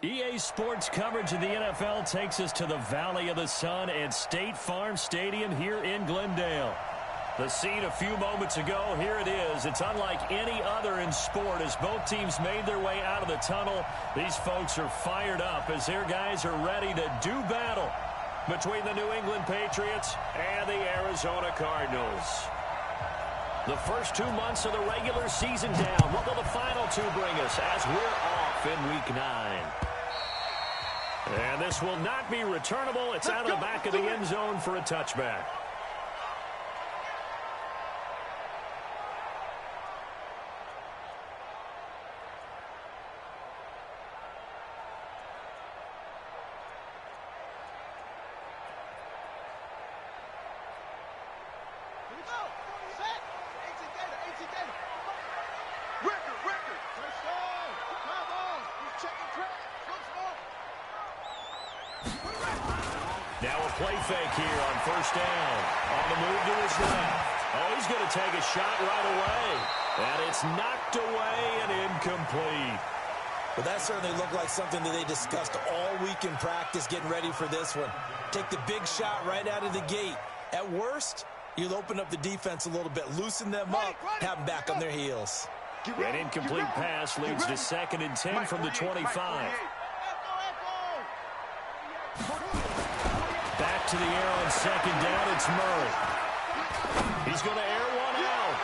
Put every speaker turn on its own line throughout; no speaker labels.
EA Sports coverage of the NFL takes us to the Valley of the Sun at State Farm Stadium here in Glendale. The scene a few moments ago, here it is. It's unlike any other in sport as both teams made their way out of the tunnel. These folks are fired up as their guys are ready to do battle between the New England Patriots and the Arizona Cardinals. The first 2 months of the regular season down. What will the final two bring us as we're off in Week 9? And this will not be returnable. It's out of the back of the end zone for a touchback. Now a play fake here on first down. On the move to his left. Oh, he's going to take a shot right away. And it's knocked away and incomplete.
Well, that certainly looked like something that they discussed all week in practice getting ready for this one. Take the big shot right out of the gate. At worst, you'll open up the defense a little bit, loosen them up, have them back on their heels.
An incomplete pass leads to 2nd and 10 from the 25. Back to the air on 2nd down, it's Murray. He's going to air one out.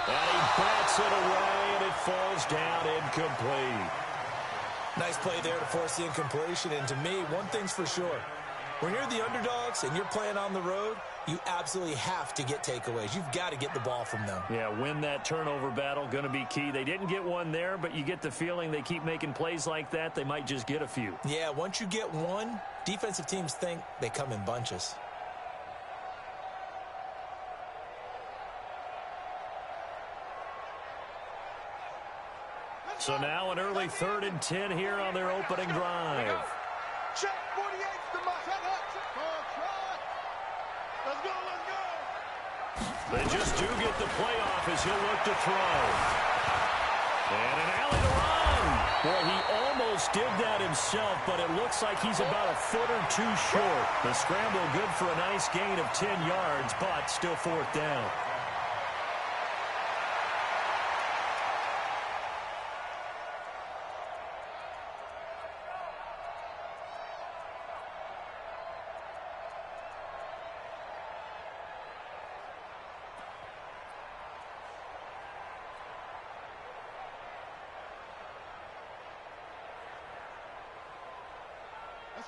And he bats it away, and it falls down incomplete.
Nice play there to force the incompletion, and to me, one thing's for sure. When you're the underdogs and you're playing on the road, you absolutely have to get takeaways. You've got to get the ball from them.
Yeah, win that turnover battle, going to be key. They didn't get one there, but you get the feeling they keep making plays like that, they might just get a few.
Yeah, once you get one, defensive teams think they come in bunches.
So now an early 3rd and 10 here on their opening drive.
Check 48 to my let's go.
They just do get the playoff as he'll look to throw. And an alley to run. Boy, he almost did that himself, but it looks like he's about a foot or two short. The scramble good for a nice gain of 10 yards, but still 4th down.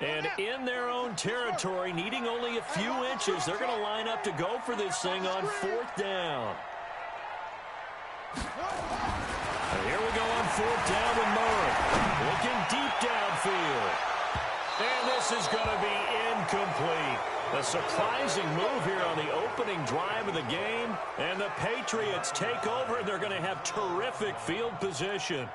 And in their own territory, needing only a few inches, they're going to line up to go for this thing on 4th down. And here we go on 4th down with Murray. Looking deep downfield. And this is going to be incomplete. A surprising move here on the opening drive of the game. And the Patriots take over, and they're going to have terrific field position.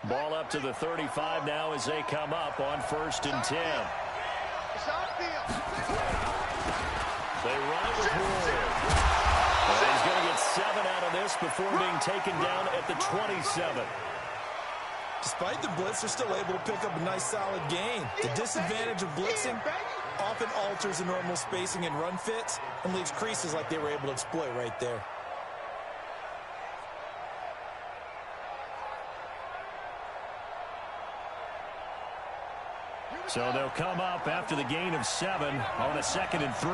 Ball up to the 35 now as they come up on 1st and 10. They run it with Ward. Well, he's going to get 7 out of this before being taken down at the 27.
Despite the blitz, they're still able to pick up a nice solid gain. The disadvantage of blitzing often alters the normal spacing and run fits and leaves creases like they were able to exploit right there.
So they'll come up after the gain of 7 on a 2nd and 3.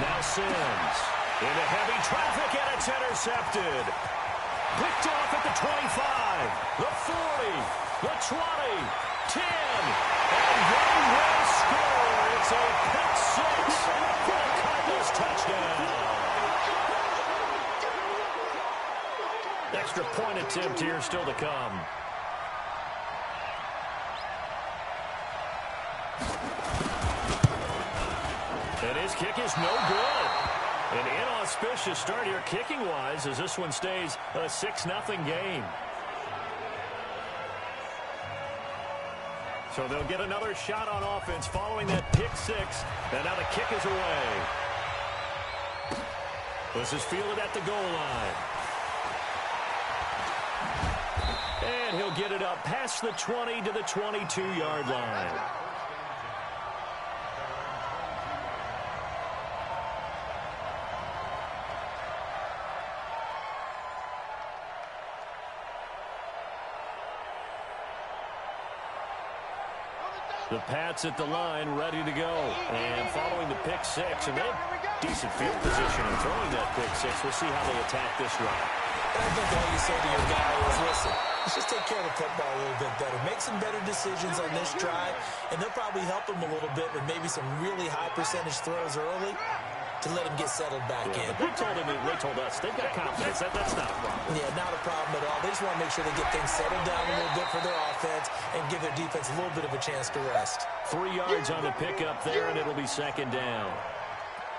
Now Sims into heavy traffic, and it's intercepted. Picked off at the 25, the 40, the 20, 10, and they will score. It's a pick 6 for the Cardinals touchdown. Extra point attempt here still to come. And his kick is no good. An inauspicious start here kicking-wise as this one stays a 6-0 game. So they'll get another shot on offense following that pick six. And now the kick is away. This is fielded at the goal line. And he'll get it up past the 20 to the 22-yard line. The Pats at the line, ready to go. And following the pick six, and they have decent field position in throwing that pick six. We'll see how they attack this run.
I think all you say to your guy is, listen, let's just take care of the football a little bit better. Make some better decisions on this drive, and they'll probably help him a little bit with maybe some really high percentage throws early to let him get settled back in.
They told us they've got confidence. That's not a problem.
Yeah, not a problem at all. They just want to make sure they get things settled down a little bit for their offense and give their defense a little bit of a chance to rest.
3 yards on the pickup there, and it'll be second down.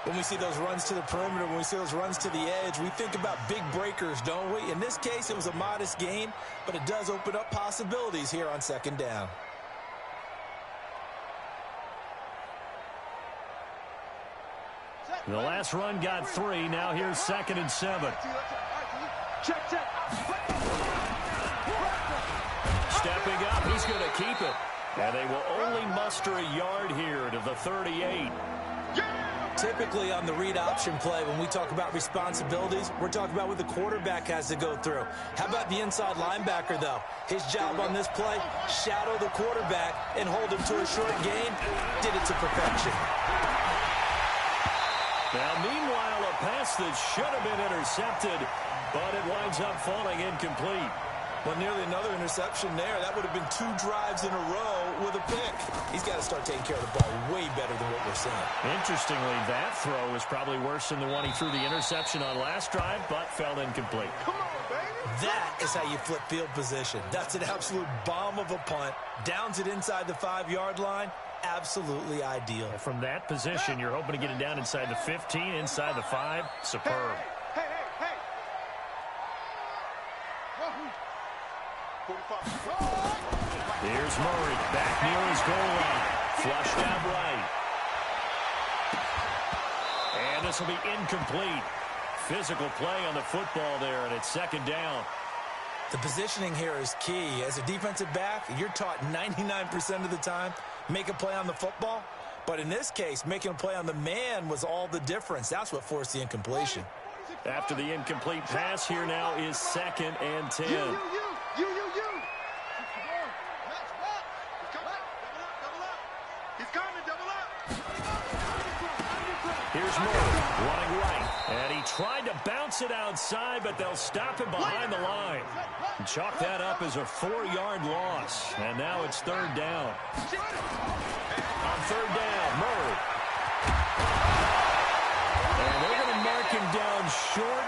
When we see those runs to the perimeter, when we see those runs to the edge, we think about big breakers, don't we? In this case, it was a modest gain, but it does open up possibilities here on second down.
The last run got 3. Now here's 2nd and 7.
Check.
Stepping up, he's going to keep it. And they will only muster a yard here to the 38.
Typically on the read option play, when we talk about responsibilities, we're talking about what the quarterback has to go through. How about the inside linebacker, though? His job on this play, shadow the quarterback and hold him to a short gain. Did it to perfection.
Now, meanwhile, a pass that should have been intercepted, but it winds up falling incomplete.
Well, nearly another interception there. That would have been 2 drives in a row with a pick. He's got to start taking care of the ball way better than what we're seeing.
Interestingly, that throw was probably worse than the one he threw the interception on last drive, but fell incomplete.
Come on, baby.
That is how you flip field position. That's an absolute bomb of a punt. Downs it inside the 5-yard line. Absolutely ideal.
From that position, you're hoping to get it down inside the 15, inside the 5. Superb.
Hey. 45.
Here's Murray back near his goal line. Flushed out right. And this will be incomplete. Physical play on the football there, and it's second down.
The positioning here is key. As a defensive back, you're taught 99% of the time, make a play on the football. But in this case, making a play on the man was all the difference. That's what forced the incompletion.
After the incomplete pass, here now is 2nd and 10.
You. He's coming, double up.
Here's Murray running right. And he tried to bounce it outside, but they'll stop him behind the line. And chalk that up as a 4-yard loss. And now it's 3rd down. On 3rd down, Murray. And they're going to mark him down short,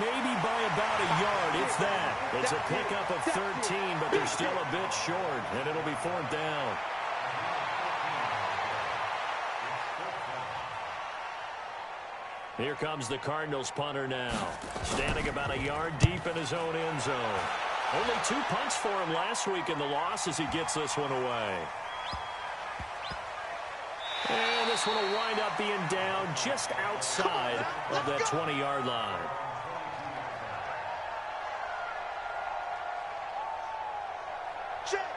maybe by about a yard, if that. It's a pickup of 13, but they're still a bit short, and it'll be 4th down. Here comes the Cardinals punter now, standing about a yard deep in his own end zone. Only 2 punts for him last week in the loss as he gets this one away. And this one will wind up being down just outside of that 20-yard line.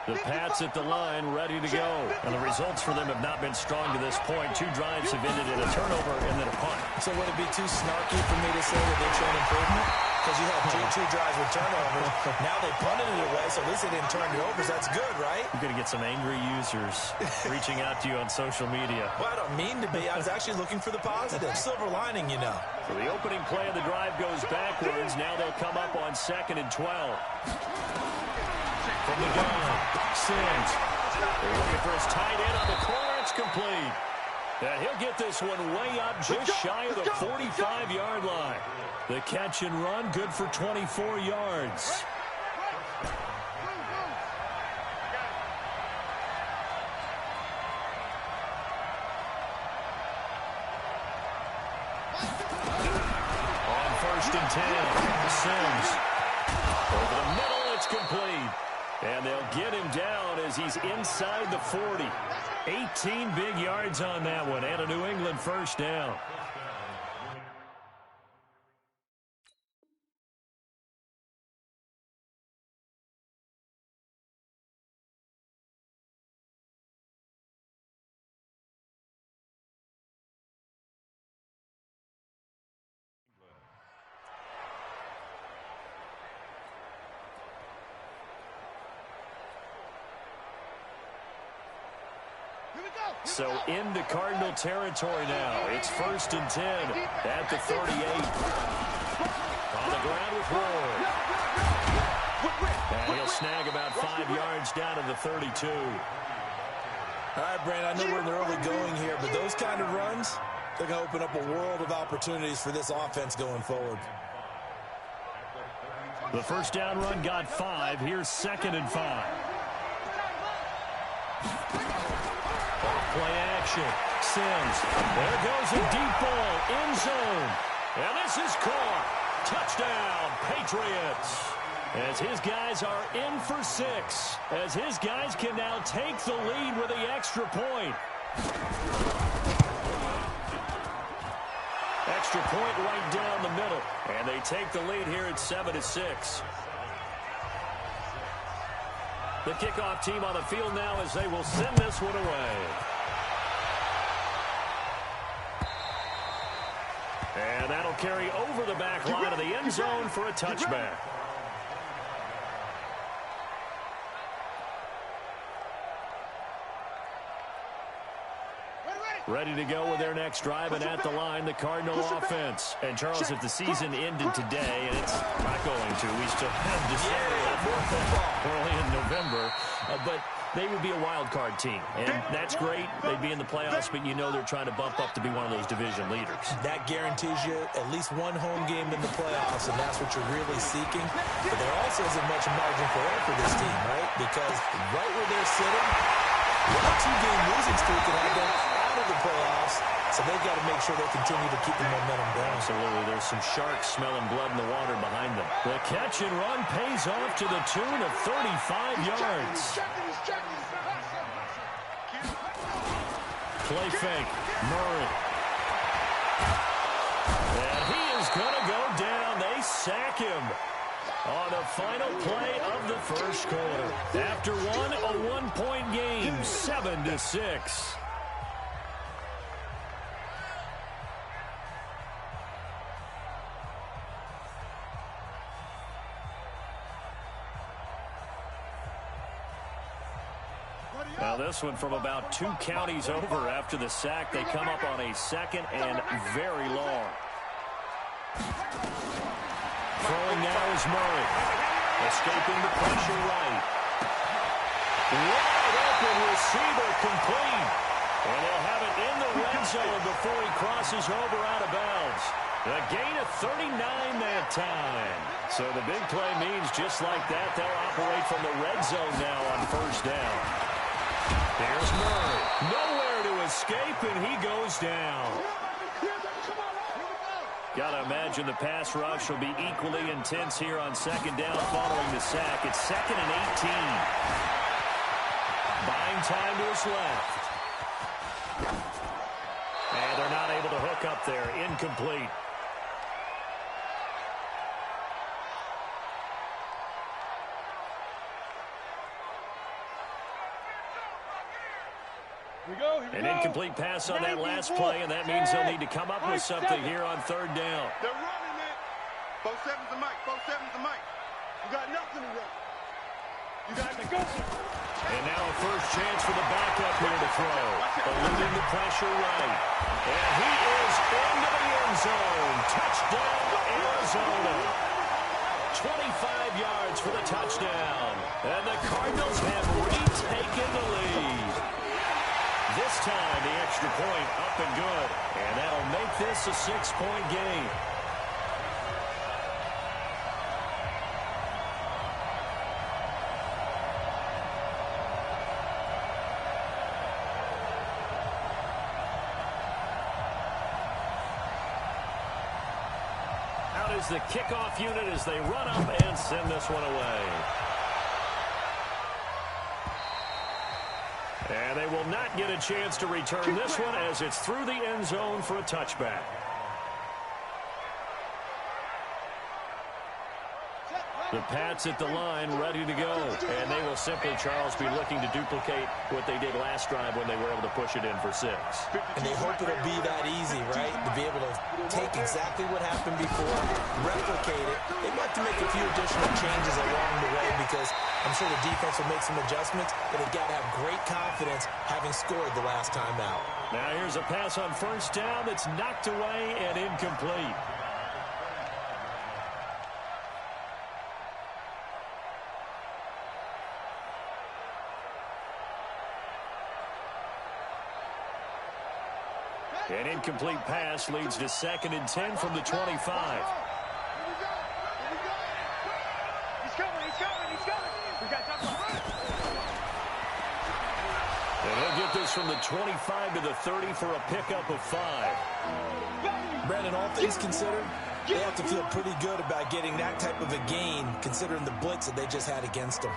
The Pats at the line, ready to go. And the results for them have not been strong to this point. 2 drives have ended in a turnover and then a punt.
So would it be too snarky for me to say that they're showing improvement? Because you had 2 drives with turnovers. Now they punted it away, so at least they didn't turn it over. So that's good, right?
You're going to get some angry users reaching out to you on social media.
Well, I don't mean to be. I was actually looking for the positive. Silver lining, you know.
So the opening play of the drive goes backwards. Now they'll come up on 2nd and 12. From the gun, Sims. They're looking for his tight end on the corner. It's complete. And he'll get this one way up just shy of the 45-yard line. The catch and run, good for 24 yards. Sims. Over the middle, it's complete. And they'll get him down as he's inside the 40. 18 big yards on that one, and a New England first down. So into Cardinal territory now. It's 1st and 10 at the 38. On the ground with Ward. And he'll snag about 5 yards down to the 32.
All right, Brandon, I know we're in the early going here, but those kind of runs, they're going to open up a world of opportunities for this offense going forward.
The first down run got 5. Here's 2nd and 5. Play action. Sims. There goes a deep ball. End zone. And this is caught. Touchdown, Patriots. As his guys are in for 6. As his guys can now take the lead with the extra point. Extra point right down the middle. And they take the lead here at 7-6. The kickoff team on the field now as they will send this one away. And that'll carry over the back line of the end zone for a touchback. Ready to go with their next drive, and at the line, the Cardinal offense. And, Charles, if the season ended today, and it's not going to, we still have December early in November, but they would be a wild card team. And that's great. They'd be in the playoffs, but you know they're trying to bump up to be one of those division leaders.
That guarantees you at least one home game in the playoffs, and that's what you're really seeking. But there also isn't much margin for error for this team, right? Because right where they're sitting, a 2-game losing streak can have them out of the playoffs, so they've got to make sure they continue to keep the momentum going.
Absolutely. There's some sharks smelling blood in the water behind them. The catch and run pays off to the tune of 35 yards. Play fake. Murray. And he is going to go down. They sack him on the final play of the first quarter. After one, a one-point game, 7-6. Now this one from about 2 counties over after the sack. They come up on a 2nd and very long. Throwing now is Murray. Escaping the pressure right. Wide open receiver complete. And they'll have it in the red zone before he crosses over out of bounds. A gain of 39 that time. So the big play means just like that, they'll operate from the red zone now on first down. There's Murray. Nowhere to escape, and he goes down. Got to imagine the pass rush will be equally intense here on second down following the sack. It's 2nd and 18. Buying time to his left. And they're not able to hook up there. Incomplete. An incomplete pass on that last play, and that means they'll need to come up with something here on third down.
They're running it. 4-7's the mic. 4-7's the mic. You got nothing to run. You got to go.
And now a first chance for the backup here to throw. Eluding the pressure right. And he is into the end zone. Touchdown, Arizona. 25 yards for the touchdown. And the Cardinals have retaken the lead. This time, the extra point up and good. And that'll make this a 6-point game. is the kickoff unit as they run up and send this one away. And they will not get a chance to return this one as it's through the end zone for a touchback. The Pats at the line ready to go. And they will simply, Charles, be looking to duplicate what they did last drive when they were able to push it in for 6.
And they hope it'll be that easy, right? To be able to take exactly what happened before, replicate it. They might have to make a few additional changes along the way because I'm sure the defense will make some adjustments, but they've got to have great confidence having scored the last time out.
Now here's a pass on first down that's knocked away and incomplete. An incomplete pass leads to 2nd and 10 from the 25.
He's coming. We got time to run.
And he'll get this from the 25 to the 30 for a pickup of 5.
Brandon, all things considered, they have to feel pretty good about getting that type of a gain considering the blitz that they just had against them.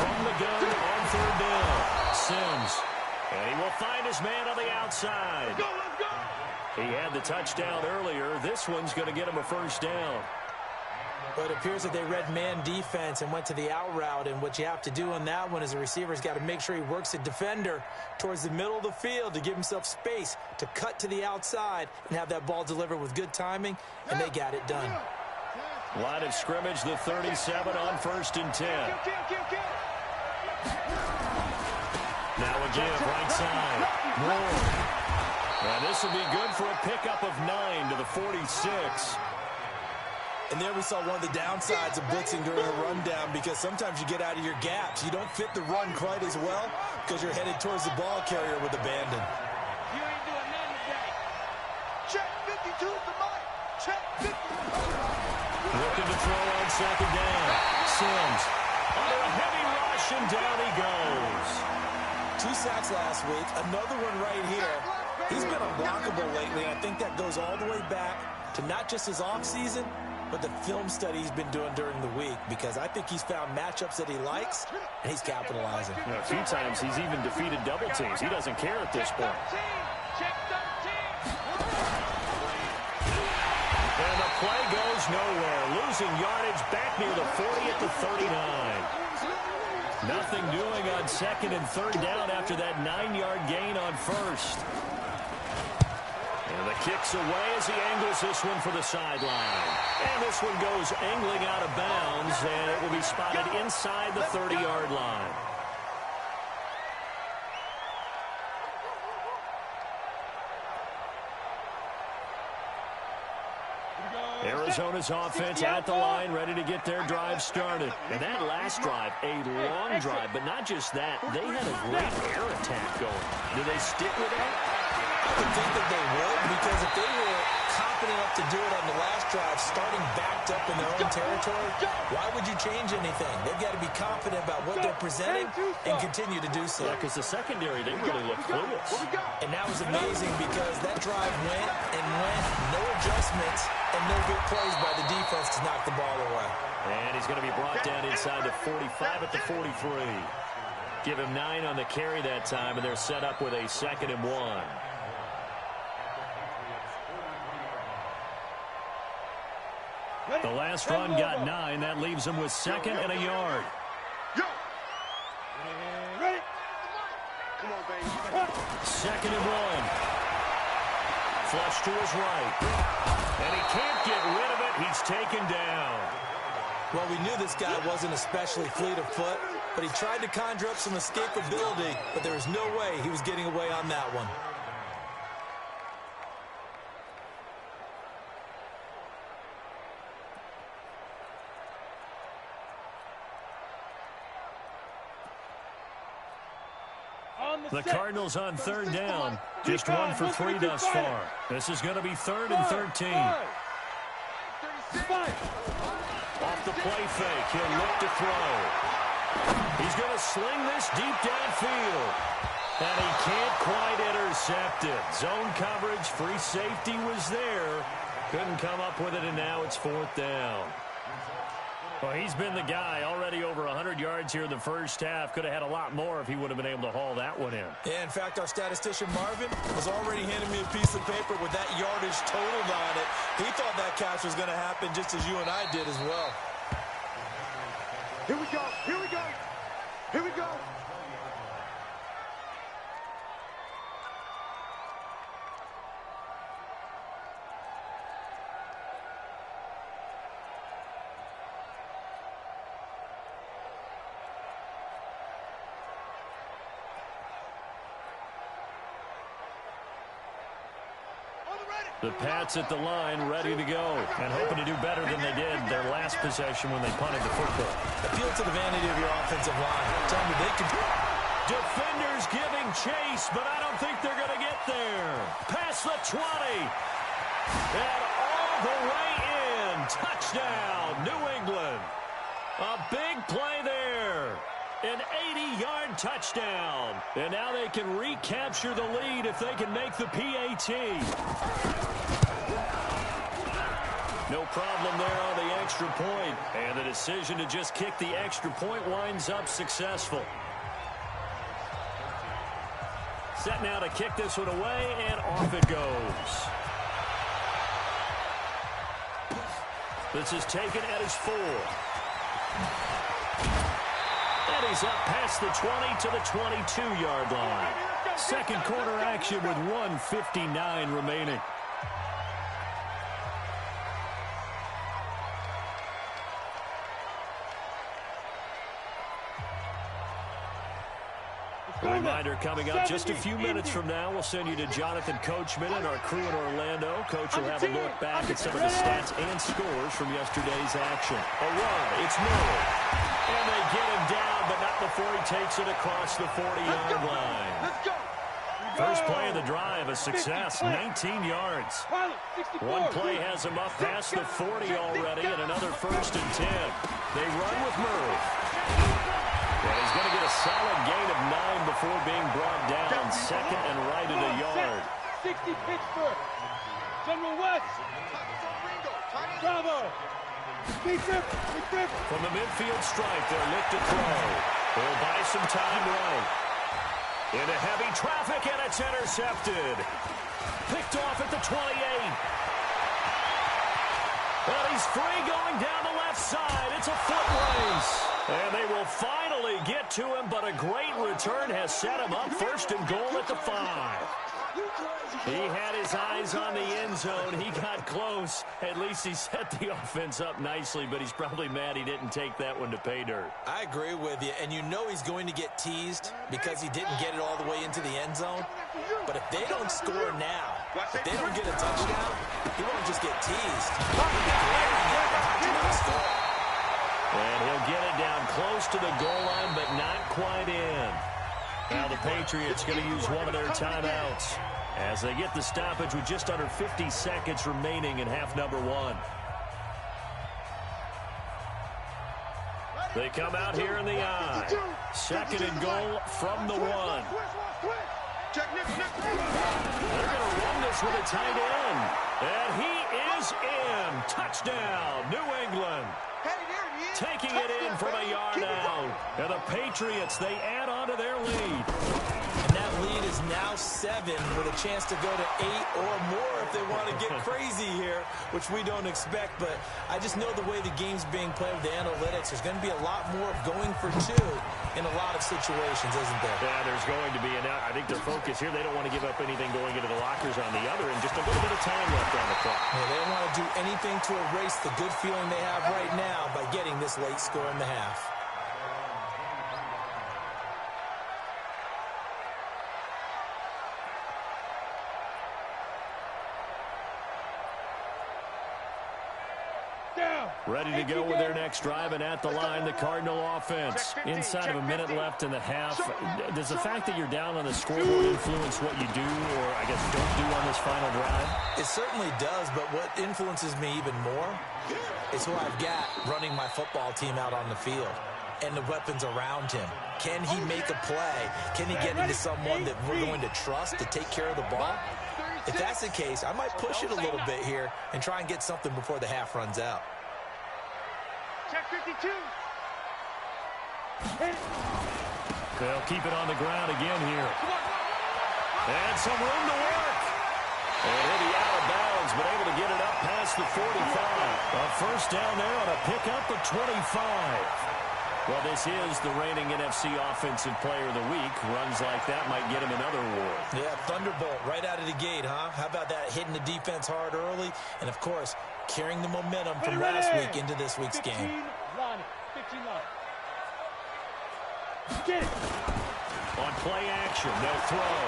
From the gun on 3rd down, Sims. And he will find his man on the outside.
Let's go.
He had the touchdown earlier. This one's going to get him a 1st down.
But it appears that they read man defense and went to the out route, and what you have to do on that one is the receiver's got to make sure he works the defender towards the middle of the field to give himself space to cut to the outside and have that ball delivered with good timing, and they got it done.
Line of scrimmage, the 37 on 1st and 10. Now again, right side. Moore. And this will be good for a pickup of 9 to the 46.
And there we saw one of the downsides of blitzing during a rundown because sometimes you get out of your gaps. You don't fit the run quite as well because you're headed towards the ball carrier with abandon.
You ain't doing nothing today. Check 52 to Mike. Check 50.
Looking to throw on 2nd down. Sims under a heavy rush, and down he goes.
2 sacks last week. Another one right here. He's been unblockable lately, and I think that goes all the way back to not just his offseason, but the film study he's been doing during the week, because I think he's found matchups that he likes, and he's capitalizing.
You know, a few times he's even defeated double teams. He doesn't care at this point.
Check 13.
And the play goes nowhere. Losing yardage back near the 40 at the 39. Nothing doing on 2nd and 3rd down after that 9-yard gain on 1st. And the kick's away as he angles this one for the sideline. And this one goes angling out of bounds, and it will be spotted inside the 30-yard line. Arizona's offense at the line, ready to get their drive started. And that last drive, a long drive, but not just that. They had a great air attack going. Do they stick with that?
I would think that they would, because if they were confident enough to do it on the last drive, starting backed up in their own territory, why would you change anything? They've got to be confident about what they're presenting and continue to do so.
Yeah, because the secondary, they really look clueless.
And that was amazing because that drive went and went, no adjustments, and no big plays by the defense to knock the ball away.
And he's going to be brought down inside the 45 at the 43. Give him 9 on the carry that time, and they're set up with a 2nd and 1. The last run got 9. That leaves him with 2nd and a yard.
Ready? Come on, baby.
2nd and 1. Flush to his right. And he can't get rid of it. He's taken down.
Well, we knew this guy wasn't especially fleet of foot, but he tried to conjure up some escapability, but there was no way he was getting away on that one.
The Cardinals on third down. Just 1 for 3 thus far. This is going to be 3rd and 13. Off the play fake. He'll look to throw. He's going to sling this deep downfield. And he can't quite intercept it. Zone coverage, free safety was there. Couldn't come up with it, and now it's 4th down. Well, he's been the guy. Already over 100 yards here in the first half. Could have had a lot more if he would have been able to haul that one in.
Yeah, in fact, our statistician Marvin was already handing me a piece of paper with that yardage totaled on it. He thought that catch was going to happen just as you and I did as well.
Here we go. Here we go. Here we go.
The Pats at the line, ready to go, and hoping to do better than they did their last possession when they punted the football.
Appeal to the vanity of your offensive line. Tell me they can...
Defenders giving chase, but I don't think they're going to get there. Past the 20. And all the way in. Touchdown, New England. A big play there. An 80-yard touchdown. And now they can recapture the lead if they can make the PAT. No problem there on the extra point. And the decision to just kick the extra point winds up successful. Set now to kick this one away, and off it goes. This is taken at his 4. And he's up past the 20 to the 22-yard line. Second quarter action with 1:59 remaining. A reminder coming up just a few minutes from now. We'll send you to Jonathan Coachman and our crew in Orlando. Coach will have a look back at some of the stats and scores from yesterday's action. A run. It's Murray. And they get him down, but not before he takes it across the 40-yard line.
Let's go.
First play of the drive, a success, 19 yards. One play has him up past the 40 already, and another 1st and 10. They run with Murray. And he's going to get a solid gain of 9 before being brought down. Second and right at a yard.
60 Pittsburgh. General West. Bravo.
From the midfield stripe, they'll look to throw. They'll buy some time running. Into heavy traffic, and it's intercepted. Picked off at the 28. But he's free going down the left side. It's a foot race. And they will finally get to him, but a great return has set him up 1st and goal at the 5. He had his eyes on the end zone. He got close. At least he set the offense up nicely, but he's probably mad he didn't take that one to pay dirt.
I agree with you, and you know he's going to get teased because he didn't get it all the way into the end zone. But if they don't score now, if they don't get a touchdown, he won't just get teased.
And he'll get it down close to the goal line, but not quite in. Now the Patriots going to use one of their timeouts as they get the stoppage with just under 50 seconds remaining in half number 1. They come out here in the I. 2nd and goal from the 1. They're going to run this with a tight end. And he is in. Touchdown, New England. Taking it in from a yard out. And the Patriots, they add on to their lead.
And that lead is now 7 with a chance to go to 8 or more if they want to get crazy here, which we don't expect. But I just know the way the game's being played with the analytics, there's going to be a lot more going for 2 in a lot of situations, isn't there?
Yeah, there's going to be. And I think their focus here, they don't want to give up anything going into the lockers on the other, and just a little bit of time left on the clock.
Yeah, they don't want to do anything to erase the good feeling they have right now by getting this late score in the half.
Down.
Ready to go with their next drive, and at the line, the Cardinal offense. Inside of a minute left in the half. Does the fact that you're down on the scoreboard influence what you do, or I guess don't do on this final drive?
It certainly does, but what influences me even more is who I've got running my football team out on the field and the weapons around him. Can he make a play? Can he get into someone that we're going to trust to take care of the ball? If that's the case, I might push it a little bit here and try and get something before the half runs out.
Check 52.
They'll keep it on the ground again here. And some room to work. And he'll be out of bounds, but able to get it up past the 45. A first down there on a pickup of 25. Well, this is the reigning NFC Offensive Player of the Week. Runs like that might get him another award.
Yeah, thunderbolt right out of the gate, huh? How about that, hitting the defense hard early? And, of course, carrying the momentum from last week into this week's game.
15 line. 15 line. Get it.
On play action, they'll throw.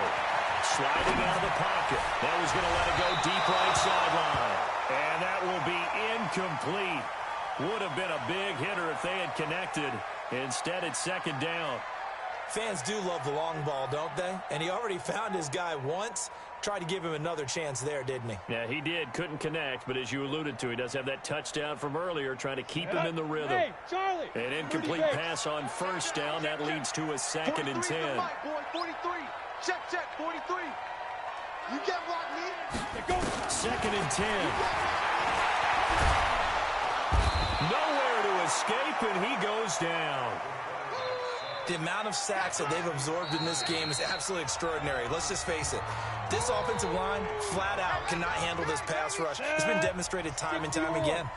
Sliding out of the pocket. That was going to let it go deep right sideline. And that will be incomplete. Would have been a big hitter if they had connected. Instead, it's second down.
Fans do love the long ball, don't they? And he already found his guy once. Tried to give him another chance there, didn't he?
Yeah, he did. Couldn't connect, but as you alluded to, he does have that touchdown from earlier, trying to keep him in the rhythm.
Hey, Charlie.
An incomplete pass on first down. That leads to a second and 10.
43. Check, 43. You get what I mean?
Second and 10. Nowhere to escape, and he goes down.
The amount of sacks that they've absorbed in this game is absolutely extraordinary. Let's just face it. This offensive line, flat out, cannot handle this pass rush. It's been demonstrated time and time again.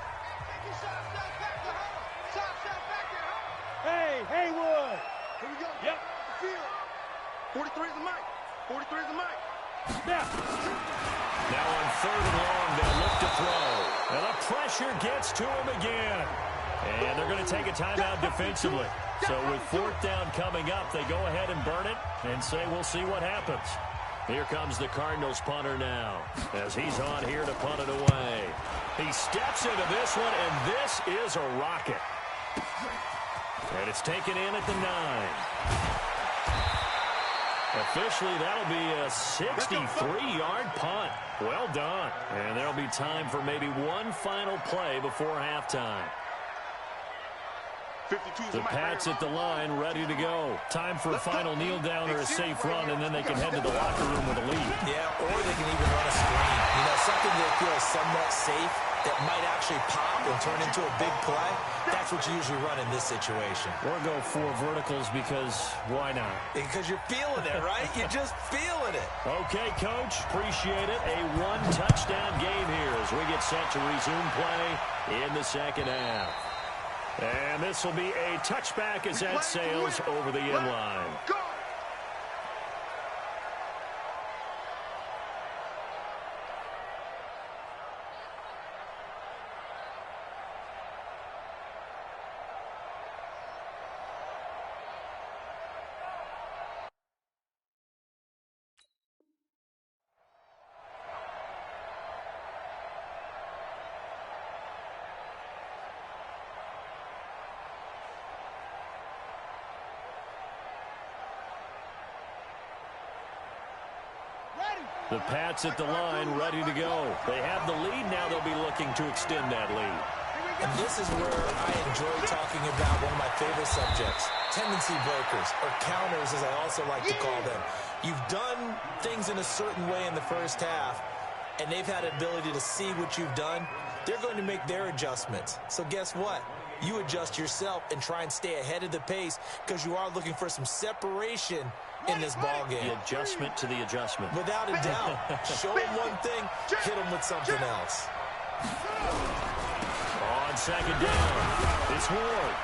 Hey, Haywood.
Here we go.
Yep.
Field. 43 is the mic. 43 is the mic.
Now on third and long, they'll look to throw. And the pressure gets to him again. And they're going to take a timeout defensively. So with fourth down coming up, they go ahead and burn it and say we'll see what happens. Here comes the Cardinals punter now as he's on here to punt it away. He steps into this one, and this is a rocket. And it's taken in at the 9. Officially, that'll be a 63-yard punt. Well done. And there'll be time for maybe one final play before halftime. The Pats at the line, ready to go. Time for a final kneel down or a safe run, and then they can head to the locker room with a lead.
Yeah, or they can even run a screen. You know, something that feels somewhat safe that might actually pop and turn into a big play. That's what you usually run in this situation.
Or go 4 verticals because why not?
Because you're feeling it, right? You're just feeling it.
Okay, Coach, appreciate it. A 1-touchdown game here as we get set to resume play in the second half. And this will be a touchback as that sails over the end line. The Pats at the line, ready to go. They have the lead now. They'll be looking to extend that lead.
And this is where I enjoy talking about one of my favorite subjects, tendency breakers, or counters as I also like to call them. You've done things in a certain way in the first half, and they've had an ability to see what you've done. They're going to make their adjustments. So guess what? You adjust yourself and try and stay ahead of the pace because you are looking for some separation in this ball game.
The adjustment to the adjustment.
Without a doubt. Show them one thing, hit them with something else.
On second down, it's Ward.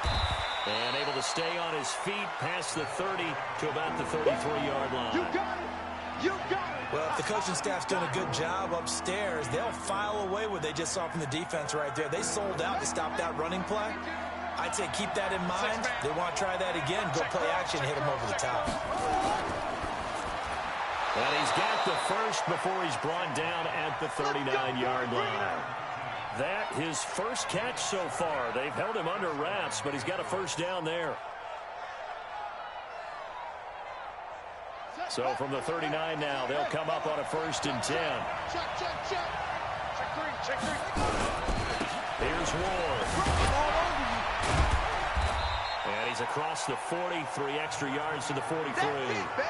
And able to stay on his feet past the 30 to about the 33-yard line.
You got it. You got it.
Well, if the coaching staff's doing a good job upstairs, they'll file away what they just saw from the defense right there. They sold out to stop that running play. I'd say keep that in mind. They want to try that again. Go play action, hit them over the top.
And he's got the first before he's brought down at the 39-yard line. That his first catch so far. They've held him under wraps, but he's got a first down there. So from the 39 now, they'll come up on a 1st and 10.
Check. Check three.
Here's Ward. And he's across the 40, 3 extra yards to the 43.
That's it, baby.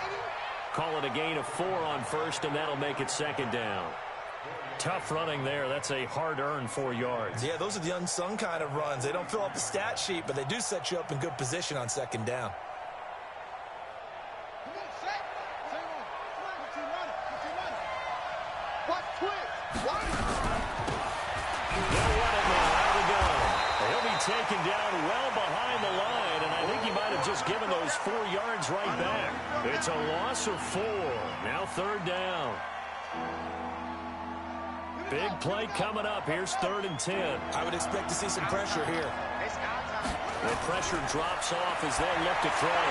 Call it a gain of 4 on 1st, and that'll make it 2nd down. Tough running there. That's a hard-earned 4 yards.
Yeah, those are the unsung kind of runs. They don't fill up the stat sheet, but they do set you up in good position on 2nd down.
Come on, set. Say one. What you running? What twist? What?
They'll run it now out of the gun. He'll be taken down well behind the line, and I think he might have just given those 4 yards right back. It's a loss of 4. Now 3rd down. Big play coming up. Here's 3rd and 10.
I would expect to see some pressure here.
The pressure drops off as they look to throw.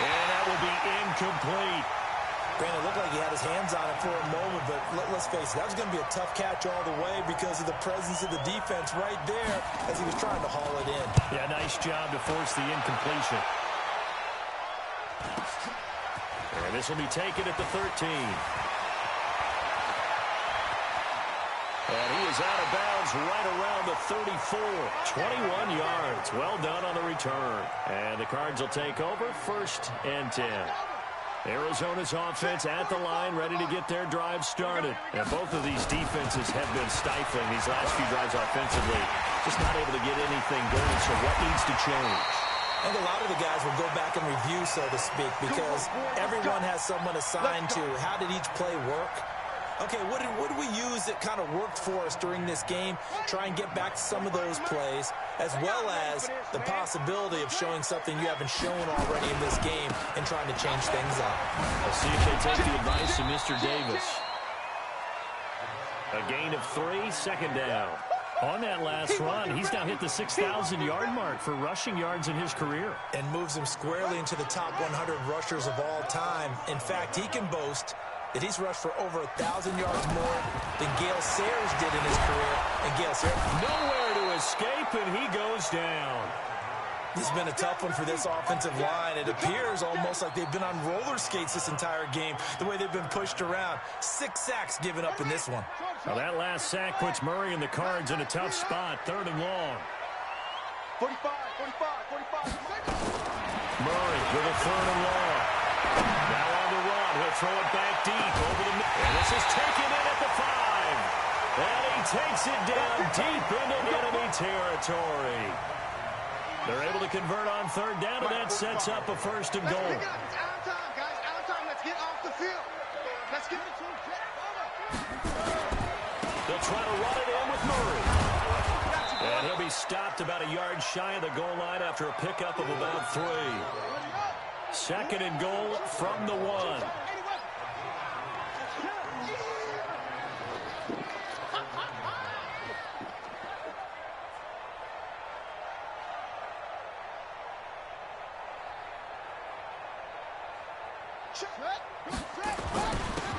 And that will be incomplete.
Granted, it looked like he had his hands on it for a moment, but let's face it, that was going to be a tough catch all the way because of the presence of the defense right there as he was trying to haul it in.
Yeah, nice job to force the incompletion. And this will be taken at the 13. And he is out of bounds right around the 34. 21 yards. Well done on the return. And the Cards will take over 1st and 10. Arizona's offense at the line, ready to get their drive started. And both of these defenses have been stifling these last few drives offensively. Just not able to get anything going, so what needs to change?
I think a lot of the guys will go back and review, so to speak, because everyone has someone assigned to how did each play work. Okay, what did we use that kind of worked for us during this game? Try and get back to some of those plays, as well as the possibility of showing something you haven't shown already in this game and trying to change things up.
We'll see if they take the advice of Mr. Davis. A gain of 3, 2nd down. On that last run, he's now hit the 6,000-yard mark for rushing yards in his career.
And moves him squarely into the top 100 rushers of all time. In fact, he can boast that he's rushed for over 1,000 yards more than Gale Sayers did in his career. And Gale Sayers,
nowhere to escape, and he goes down.
This has been a tough one for this offensive line. It appears almost like they've been on roller skates this entire game, the way they've been pushed around. 6 sacks given up in this one.
Well, that last sack puts Murray and the Cards in a tough spot, 3rd and long.
45.
Murray with a 3rd and long. Now on the run. He'll throw it back deep over the middle. And this is taken in at the 5. And he takes it down deep into enemy territory. They're able to convert on 3rd down, and that sets up a 1st and goal.
It's out of time, guys. Out of time. Let's get off the field. Let's get it to him.
They'll try to run it in with Murray. And he'll be stopped about a yard shy of the goal line after a pickup of about 3. 2nd and goal from the 1.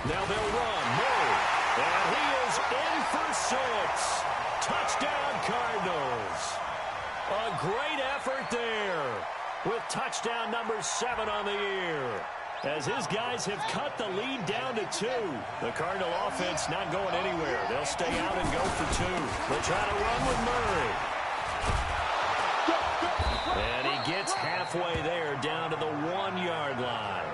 Now they'll run. Murray. And he is in for 6. Touchdown, Cardinals. A great effort there with touchdown number 7 on the year. As his guys have cut the lead down to 2. The Cardinal offense not going anywhere. They'll stay out and go for 2. They'll try to run with Murray. And he gets halfway there down to the 1-yard line.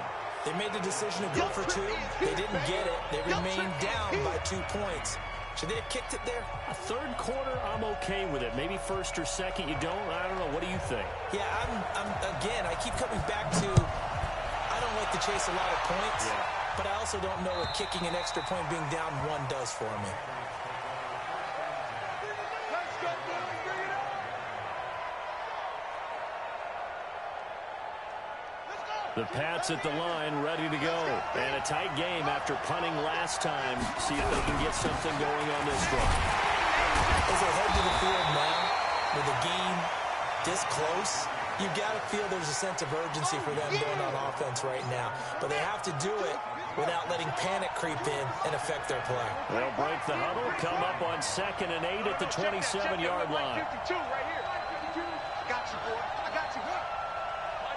They made the decision to go for 2. They didn't get it. They remained down by 2 points. Should they have kicked it there?
A 3rd quarter, I'm okay with it. Maybe 1st or 2nd, you don't. I don't know. What do you think?
Yeah, again, I keep coming back to I don't like to chase a lot of points, but I also don't know what kicking an extra point being down 1 does for me.
The Pats at the line, ready to go. And a tight game after punting last time. See if they can get something going on this drive.
As they head to the field now, with the game this close, you've got to feel there's a sense of urgency for them going on offense right now. But they have to do it without letting panic creep in and affect their play.
They'll break the huddle, come up on 2nd and 8 at the 27-yard line.
52 right here. 52. I got you, boy. I got you.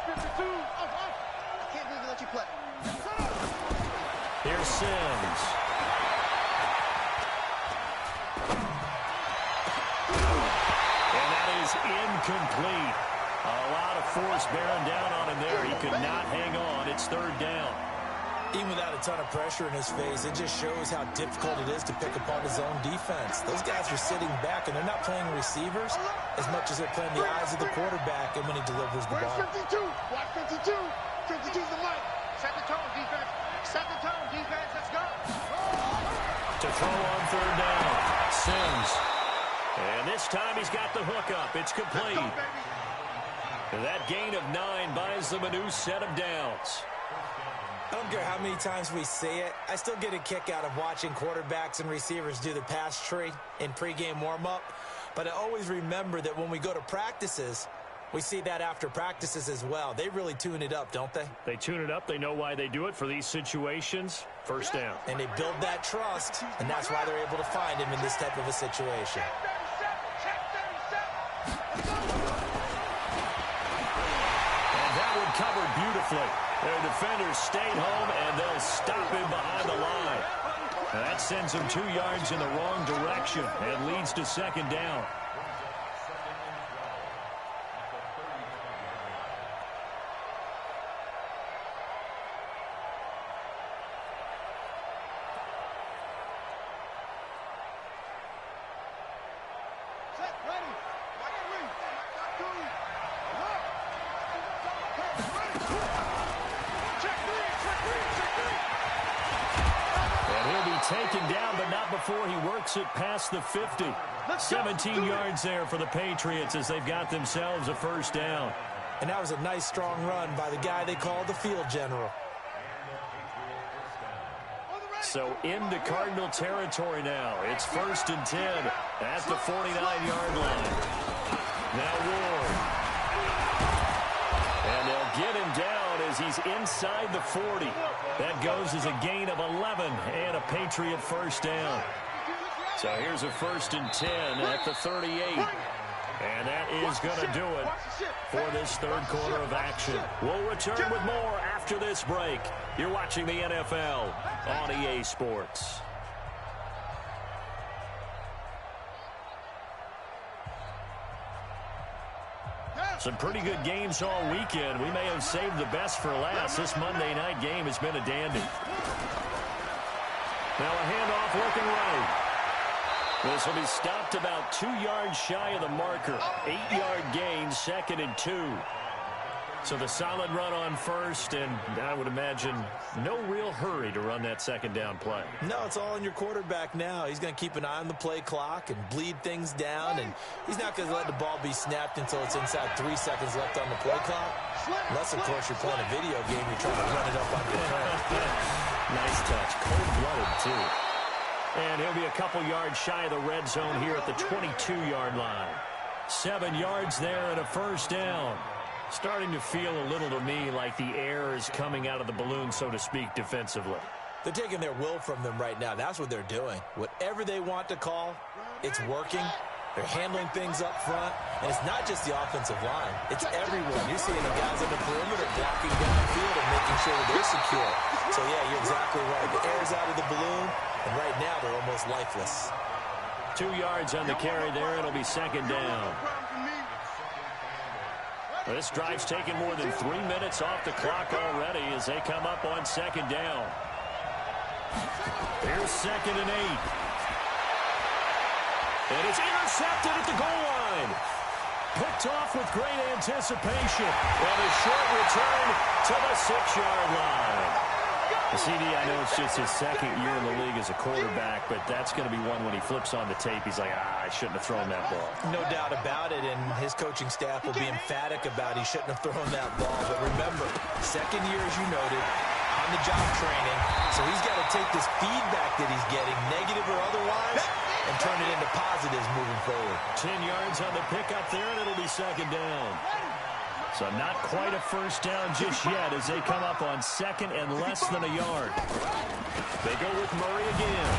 52. I can't even let you play.
Here's Sims. And that is incomplete. A lot of force bearing down on him there. He could not hang on. It's 3rd down.
Even without a ton of pressure in his face, it just shows how difficult it is to pick apart his own defense. Those guys are sitting back, and they're not playing receivers as much as they're playing the eyes of the quarterback and when he delivers the ball.
52. Watch 52. 52's the mic. Set the tone, defense. Set the tone, defense. Let's go.
To throw on 3rd down. Sims. And this time he's got the hook up. It's complete.
Let's go, baby.
That gain of 9 buys them a new set of downs.
I don't care how many times we see it. I still get a kick out of watching quarterbacks and receivers do the pass tree in pregame warm-up. But I always remember that when we go to practices, we see that after practices as well. They really tune it up, don't they?
They tune it up. They know why they do it for these situations. 1st down.
And they build that trust, and that's why they're able to find him in this type of a situation.
Covered beautifully. Their defenders stayed home, and they'll stop him behind the line. That sends him 2 yards in the wrong direction and leads to 2nd down. Taken down, but not before he works it past the 50. 17 yards there for the Patriots as they've got themselves a 1st down.
And that was a nice, strong run by the guy they call the field general.
So into Cardinal territory now. It's 1st and 10 at the 49-yard line. Now Ward. And they'll get him down as he's inside the 40. That goes as a gain of 11 and a Patriot 1st down. So here's a 1st and 10 at the 38. And that is going to do it for this 3rd quarter of action. We'll return with more after this break. You're watching the NFL on EA Sports. Some pretty good games all weekend. We may have saved the best for last. This Monday night game has been a dandy. Now a handoff looking right. This will be stopped about 2 yards shy of the marker. 8-yard gain, 2nd and 2. So the solid run on 1st, and I would imagine no real hurry to run that 2nd down play.
No, it's all on your quarterback now. He's going to keep an eye on the play clock and bleed things down, and he's not going to let the ball be snapped until it's inside 3 seconds left on the play clock. Unless, of course, you're playing a video game, you're trying to run it up on your head.
Nice touch. Cold-blooded, too. And he'll be a couple yards shy of the red zone here at the 22-yard line. 7 yards there and a 1st down. Starting to feel a little to me like the air is coming out of the balloon, so to speak, defensively.
They're taking their will from them right now. That's what they're doing. Whatever they want to call, it's working. They're handling things up front. And it's not just the offensive line. It's everyone. You're seeing the guys on the perimeter blocking downfield and making sure that they're secure. So, yeah, you're exactly right. The air's out of the balloon, and right now they're almost lifeless.
2 yards on the carry there. It'll be 2nd down. This drive's taken more than 3 minutes off the clock already as they come up on 2nd down. Here's 2nd and 8. And it's intercepted at the goal line. Picked off with great anticipation. And a short return to the 6-yard line. The CD, I know it's just his 2nd year in the league as a quarterback, but that's going to be one when he flips on the tape. He's like, I shouldn't have thrown that ball.
No doubt about it, and his coaching staff will be emphatic about he shouldn't have thrown that ball. But remember, 2nd year, as you noted, on-the-job training. So he's got to take this feedback that he's getting, negative or otherwise, and turn it into positives moving forward.
10 yards on the pickup there, and it'll be 2nd down. So not quite a first down just yet as they come up on second and less than a yard. They go with Murray again.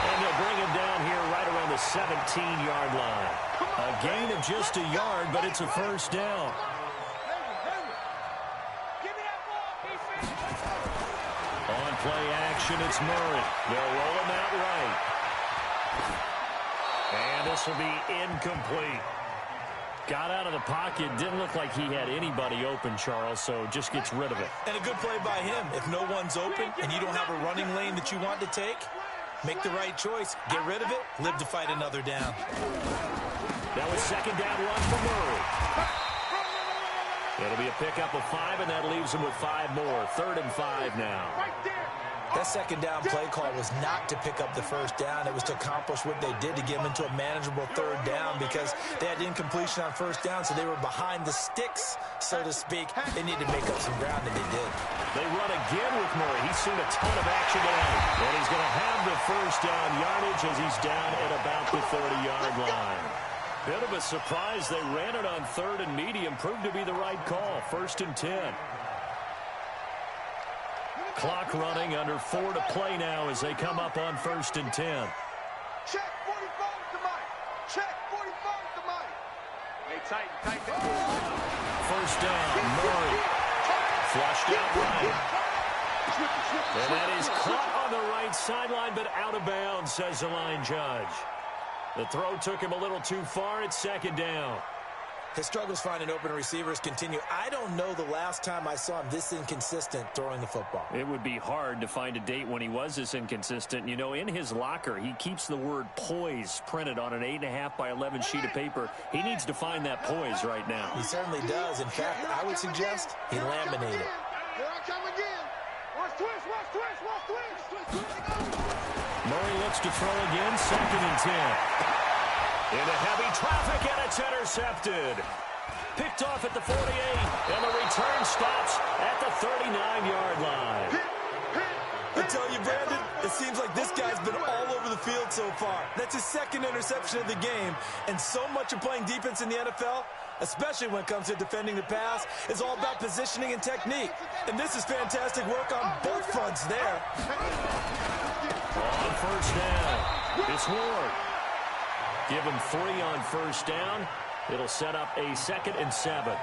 And they'll bring him down here right around the 17-yard line. A gain of just a yard, but it's a first down. On play action, it's Murray. They'll roll him out right. And this will be incomplete. Got out of the pocket. Didn't look like he had anybody open, Charles, so just gets rid of it.
And a good play by him. If no one's open and you don't have a running lane that you want to take, make the right choice. Get rid of it. Live to fight another down.
That was second down run for Murray. It'll be a pickup of 5, and that leaves him with 5 more. 3rd and 5 now.
That second down play call was not to pick up the first down. It was to accomplish what they did to get them into a manageable 3rd down because they had incompletion on first down, so they were behind the sticks, so to speak. They needed to make up some ground, and they did.
They run again with Murray. He's seen a ton of action tonight, and he's going to have the first down yardage as he's down at about the 30-yard line. Bit of a surprise. They ran it on 3rd and medium. Proved to be the right call. 1st and 10. Clock running, under 4 to play now as they come up on 1st and 10.
Check 45 to Mike. Check 45 to Mike. Hey, tight.
First down, Murray. Flushed out right. And that is caught on the right sideline, but out of bounds, says the line judge. The throw took him a little too far. It's 2nd down.
His struggles finding open receivers continue. I don't know the last time I saw him this inconsistent throwing the football.
It would be hard to find a date when he was this inconsistent. You know, in his locker, he keeps the word poise printed on an 8.5 by 11 sheet of paper. He needs to find that poise right now.
He certainly does. In fact, I would suggest he laminate it.
Here I come again. Watch twist.
Murray looks to throw again, 2nd and 10. Into heavy traffic, and it's intercepted. Picked off at the 48, and the return stops at the 39-yard line.
I tell you, Brandon, it seems like this guy's been all over the field so far. That's his 2nd interception of the game, and so much of playing defense in the NFL, especially when it comes to defending the pass, is all about positioning and technique. And this is fantastic work on both fronts there.
On first down, it's Ward. Give him 3 on first down. It'll set up a 2nd and 7.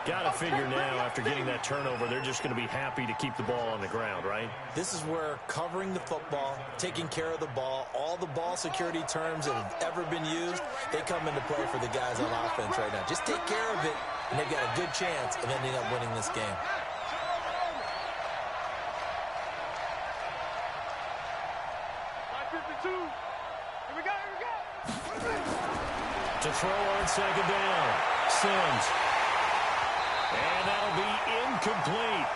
Got to figure now, after getting that turnover, they're just going to be happy to keep the ball on the ground, right?
This is where covering the football, taking care of the ball, all the ball security terms that have ever been used, they come into play for the guys on offense right now. Just take care of it, and they've got a good chance of ending up winning this game.
To throw on 2nd down. Sims. And that'll be incomplete.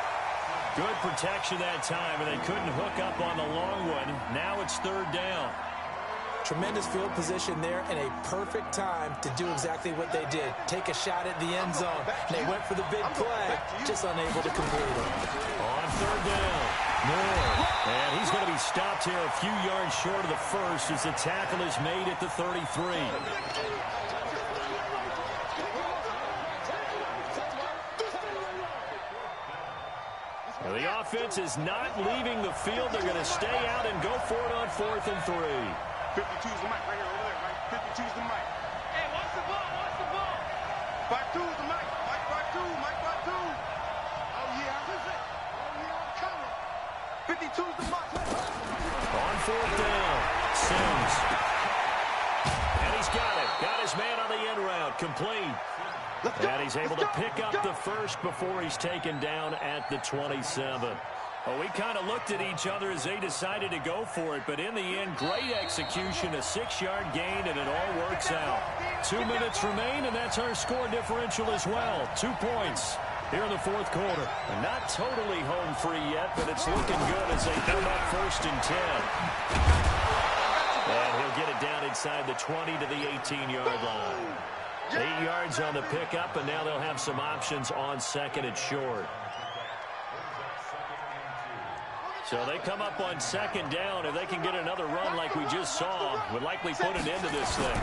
Good protection that time, and they couldn't hook up on the long one. Now it's 3rd down.
Tremendous field position there and a perfect time to do exactly what they did. Take a shot at the end zone. They went for the big play, just unable to complete it.
On 3rd down, Moore. And he's going to be stopped here a few yards short of the first as the tackle is made at the 33. Well, the offense is not leaving the field. They're going to stay out and go for it on 4th and 3.
52's the mic right here, over there, right? 52's the mic. Hey, watch the ball. 52's the mic. Mike 52. Oh, yeah, I'm coming. 52's the mic.
On 4th down, Sims. And he's got it. Got his man on the end route, complete. And he's able to pick up the first before he's taken down at the 27. Well, we kind of looked at each other as they decided to go for it, but in the end, great execution, a 6-yard gain, and it all works out. 2 minutes remain, and that's our score differential as well. 2 points here in the 4th quarter. And not totally home free yet, but it's looking good as they come up 1st and 10. And he'll get it down inside the 20 to the 18-yard line. 8 yards on the pickup, and now they'll have some options on 2nd and short. So they come up on 2nd down. If they can get another run like we just saw, would likely put an end to this thing.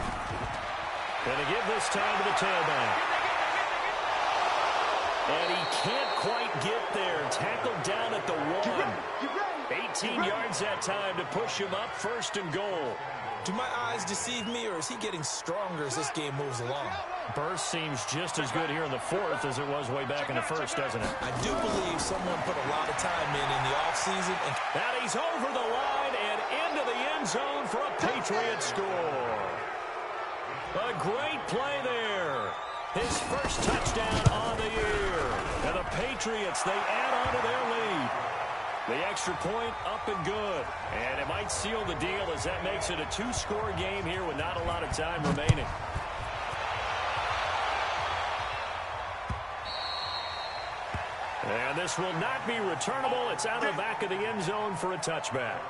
Going to give this time to the tailback. And he can't quite get there. Tackled down at the 1. 18 yards that time to push him up 1st and goal.
Do my eyes deceive me, or is he getting stronger as this game moves along?
Burst seems just as good here in the 4th as it was way back in the 1st, doesn't it?
I do believe someone put a lot of time in the offseason.
And he's over the line and into the end zone for a Patriot score. A great play there. His first touchdown on the year. And the Patriots, they add on to their lead. The extra point up and good. And it might seal the deal as that makes it a 2-score game here with not a lot of time remaining. And this will not be returnable. It's out of the back of the end zone for a touchback.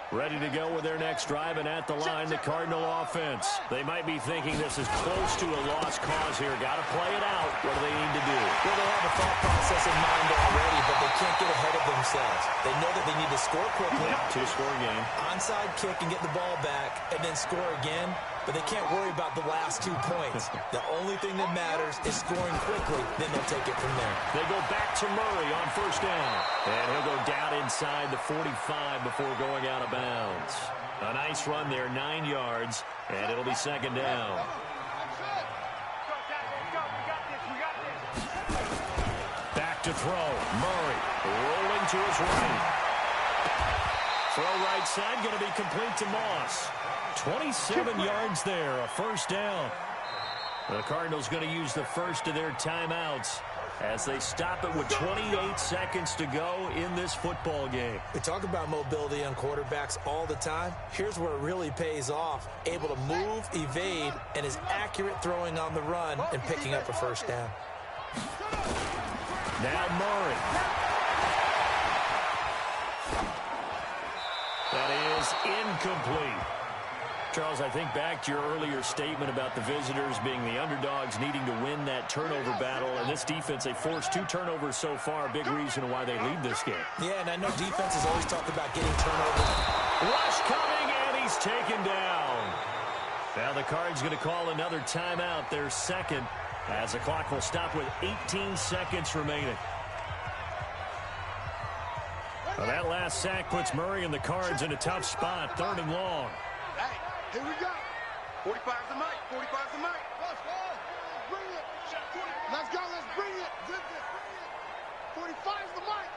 Ready to go with their next drive, and at the line, the Cardinal offense. They might be thinking this is close to a lost cause here. Got to play it out. What do they need to do?
Well, they have a thought process in mind already, but they can't get ahead of themselves. They know that they need to score quickly.
2-score game.
Onside kick and get the ball back, and then score again. But they can't worry about the last 2 points. The only thing that matters is scoring quickly. Then they'll take it from there.
They go back to Murray on 1st down. And he'll go down inside the 45 before going out of bounds. A nice run there, 9 yards, and it'll be 2nd down. Back to throw. Murray rolling to his right. Throw right side, going to be complete to Moss. 27 yards there, a 1st down. The Cardinals going to use the first of their timeouts as they stop it with 28 seconds to go in this football game.
We talk about mobility on quarterbacks all the time. Here's where it really pays off. Able to move, evade, and is accurate throwing on the run and picking up a 1st down.
Now Murray. That is incomplete. Charles, I think back to your earlier statement about the visitors being the underdogs needing to win that turnover battle. And this defense, they forced 2 turnovers so far. A big reason why they lead this game.
Yeah, and I know defenses always talk about getting turnovers.
Rush coming, and he's taken down. Now the Cards going to call another timeout, their 2nd, as the clock will stop with 18 seconds remaining. Well, that last sack puts Murray and the Cards in a tough spot, 3rd and long.
Hey, here we go. 45's the mic. 45's the mic. Let's go. Bring it. Let's go. Let's bring it. 45's the mic.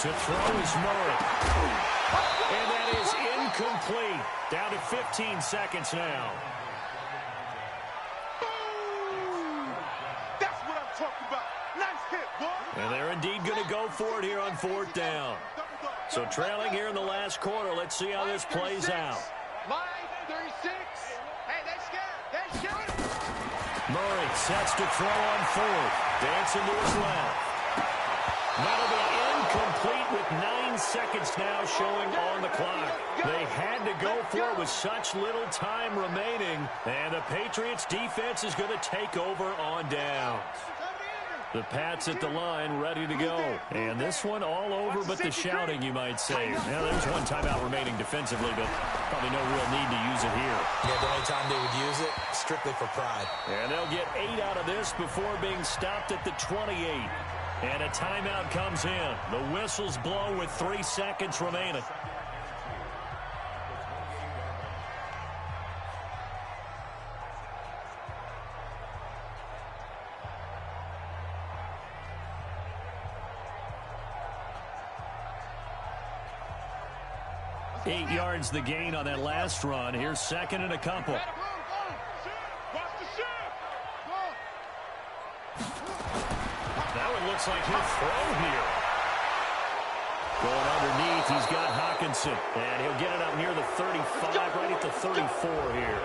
To throw is Murray. And that is incomplete. Down to 15 seconds now.
Boom. That's what I'm talking about. Nice hit, boy.
And they're indeed going to go for it here on 4th down. So trailing here in the last quarter. Let's see how this plays out.
Line 36. Hey, they scared.
Murray sets to throw on 4th. Dancing to his left. That'll be incomplete with 9 seconds now showing on the clock. They had to go for it with such little time remaining. And the Patriots defense is going to take over on downs. The Pats at the line, ready to go. And this one all over but the shouting, you might say. Now, there's 1 timeout remaining defensively, but probably no real need to use it here.
Yeah, the only time they would use it, strictly for pride.
And they'll get 8 out of this before being stopped at the 28. And a timeout comes in. The whistles blow with 3 seconds remaining. Eight yards the gain on that last run. Here's 2nd and a couple. Now it looks like he'll throw here. Going underneath, he's got Hawkinson. And he'll get it up near the 35, right at the 34 here.